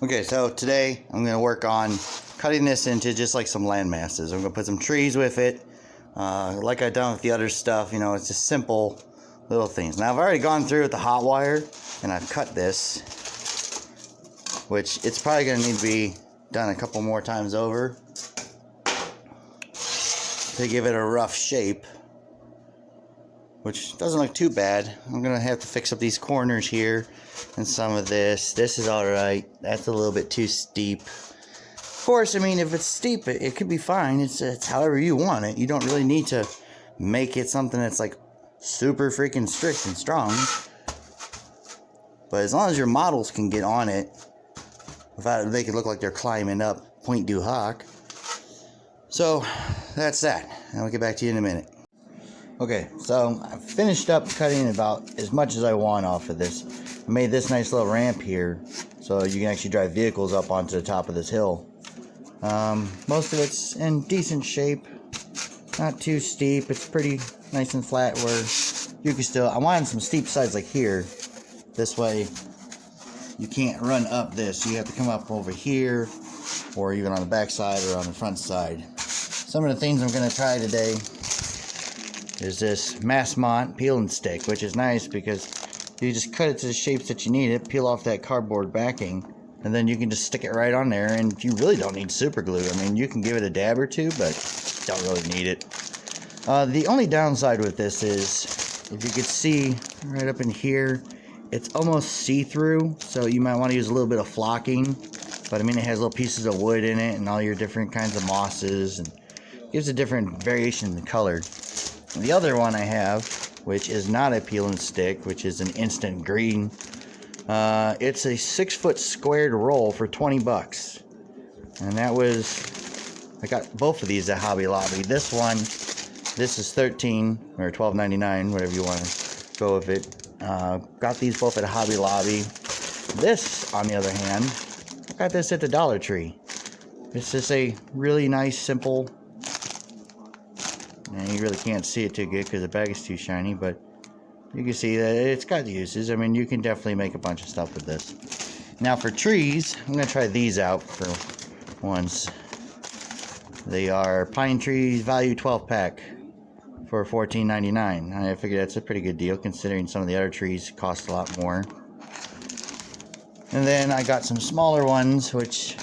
Okay, so today I'm going to work on cutting this into just like some land masses. I'm going to put some trees with it. Like I've done with the other stuff, you know, it's just simple little things. Now I've already gone through with the hot wire and I've cut this, which it's probably going to need to be done a couple more times over to give it a rough shape, which doesn't look too bad. I'm going to have to fix up these corners here and some of this. This is alright. That's a little bit too steep. Of course, I mean, if it's steep, it could be fine. It's however you want it. You don't really need to make it something that's like super freaking strict and strong. But as long as your models can get on it without making it look like they're climbing up Point du Hoc. So, that's that. And I'll get back to you in a minute. Okay, so I finished up cutting about as much as I want off of this. I made this nice little ramp here so you can actually drive vehicles up onto the top of this hill. Most of it's in decent shape, not too steep. It's pretty nice and flat where you can still, I wanted some steep sides like here. This way you can't run up this. You have to come up over here or even on the back side or on the front side. Some of the things I'm going to try today is this Massmont peel and stick, which is nice because you just cut it to the shapes that you need it, peel off that cardboard backing, and then you can just stick it right on there, and you really don't need super glue. I mean, you can give it a dab or two, but don't really need it. The only downside with this is, if you could see right up in here, it's almost see-through, so you might want to use a little bit of flocking, but I mean, it has little pieces of wood in it and all your different kinds of mosses, and gives a different variation in color. The other one I have, which is not a peel and stick, which is an instant green. It's a 6-foot squared roll for 20 bucks. And that was, I got both of these at Hobby Lobby. This one, this is $13 or $12.99, whatever you want to go with it. Got these both at Hobby Lobby. This, on the other hand, I got this at the Dollar Tree. It's just a really nice, simple, and you really can't see it too good because the bag is too shiny, but you can see that it's got uses. I mean, you can definitely make a bunch of stuff with this. Now for trees, I'm going to try these out for once. They are pine trees value 12 pack for $14.99. I figure that's a pretty good deal considering some of the other trees cost a lot more. And then I got some smaller ones, which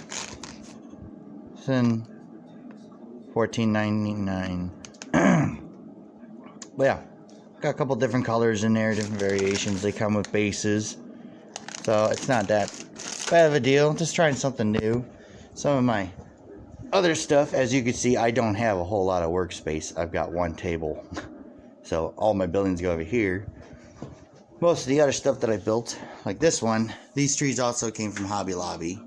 is in $14.99. But yeah, got a couple different colors in there, different variations. They come with bases, so it's not that bad of a deal. Just trying something new. Some of my other stuff, as you can see, I don't have a whole lot of workspace. I've got one table, so all my buildings go over here. Most of the other stuff that I built, like this one, these trees also came from Hobby Lobby.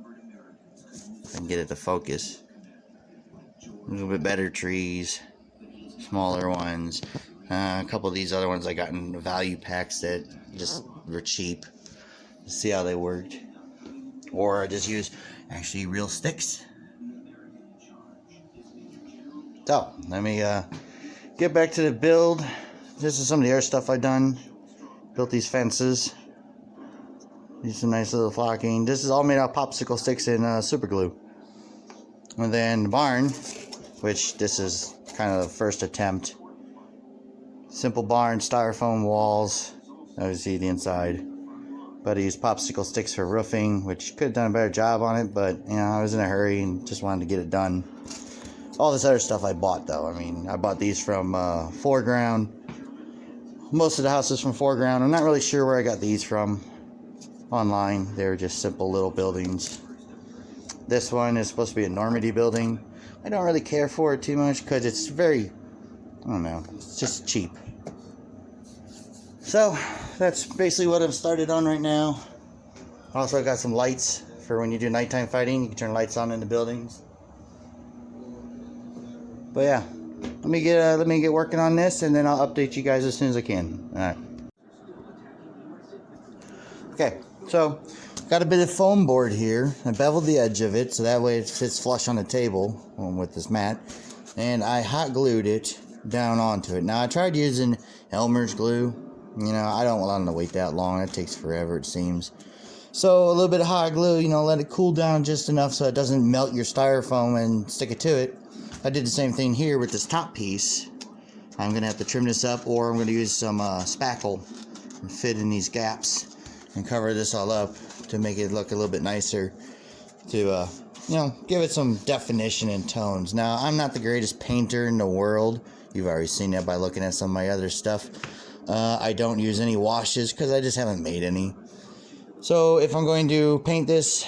If I can get it to focus. A little bit better trees, smaller ones. A couple of these other ones I got in value packs that just were cheap. Let's see how they worked. Or I just use actually real sticks. So, let me get back to the build. This is some of the other stuff I've done. Built these fences. These are nice little flocking. This is all made out of popsicle sticks and super glue. And then the barn, which this is kind of the first attempt. Simple barn, styrofoam walls. Now you see the inside. But I used popsicle sticks for roofing, which could have done a better job on it, but you know, I was in a hurry and just wanted to get it done. All this other stuff I bought though. I mean, I bought these from Foreground. Most of the houses from Foreground. I'm not really sure where I got these from online. They're just simple little buildings. This one is supposed to be a Normandy building. I don't really care for it too much because it's very, I don't know, it's just cheap. So, that's basically what I've started on right now. Also got some lights for when you do nighttime fighting. You can turn lights on in the buildings. But yeah, let me get working on this and then I'll update you guys as soon as I can. Alright. Okay, so got a bit of foam board here. I beveled the edge of it so that way it sits flush on the table with this mat. And I hot glued it down onto it. Now I tried using Elmer's glue. You know, I don't want to wait that long. It takes forever, it seems. So a little bit of hot glue, you know, let it cool down just enough so it doesn't melt your styrofoam and stick it to it. I did the same thing here with this top piece. I'm going to have to trim this up, or I'm going to use some spackle and fit in these gaps and cover this all up to make it look a little bit nicer, to you know, give it some definition and tones. Now, I'm not the greatest painter in the world. You've already seen that by looking at some of my other stuff. I don't use any washes because I just haven't made any. So if I'm going to paint this,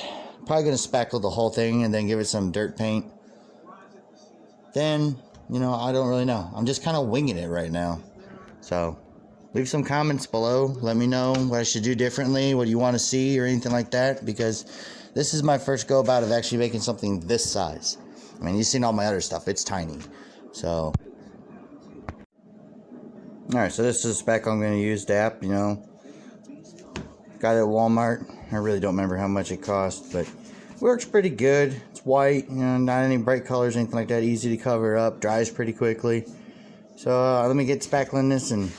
probably going to spackle the whole thing and then give it some dirt paint. Then, you know, I don't really know. I'm just kind of winging it right now. So leave some comments below. Let me know what I should do differently, what you want to see or anything like that, because this is my first go about of actually making something this size. I mean, you've seen all my other stuff. It's tiny. So, alright, so this is the spec I'm going to use, DAP, you know. Got it at Walmart. I really don't remember how much it cost, but works pretty good. It's white, you know, not any bright colors, anything like that. Easy to cover up, dries pretty quickly. So let me get spackling this and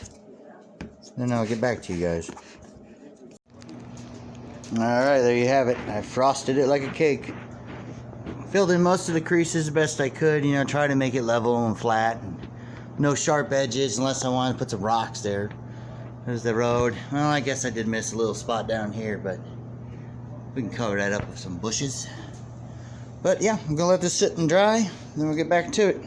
then I'll get back to you guys. Alright, there you have it. I frosted it like a cake. Filled in most of the creases the best I could, you know, try to make it level and flat. No sharp edges unless I wanted to put some rocks there. There's the road. Well, I guess I did miss a little spot down here, but we can cover that up with some bushes. But yeah, I'm gonna let this sit and dry, then we'll get back to it.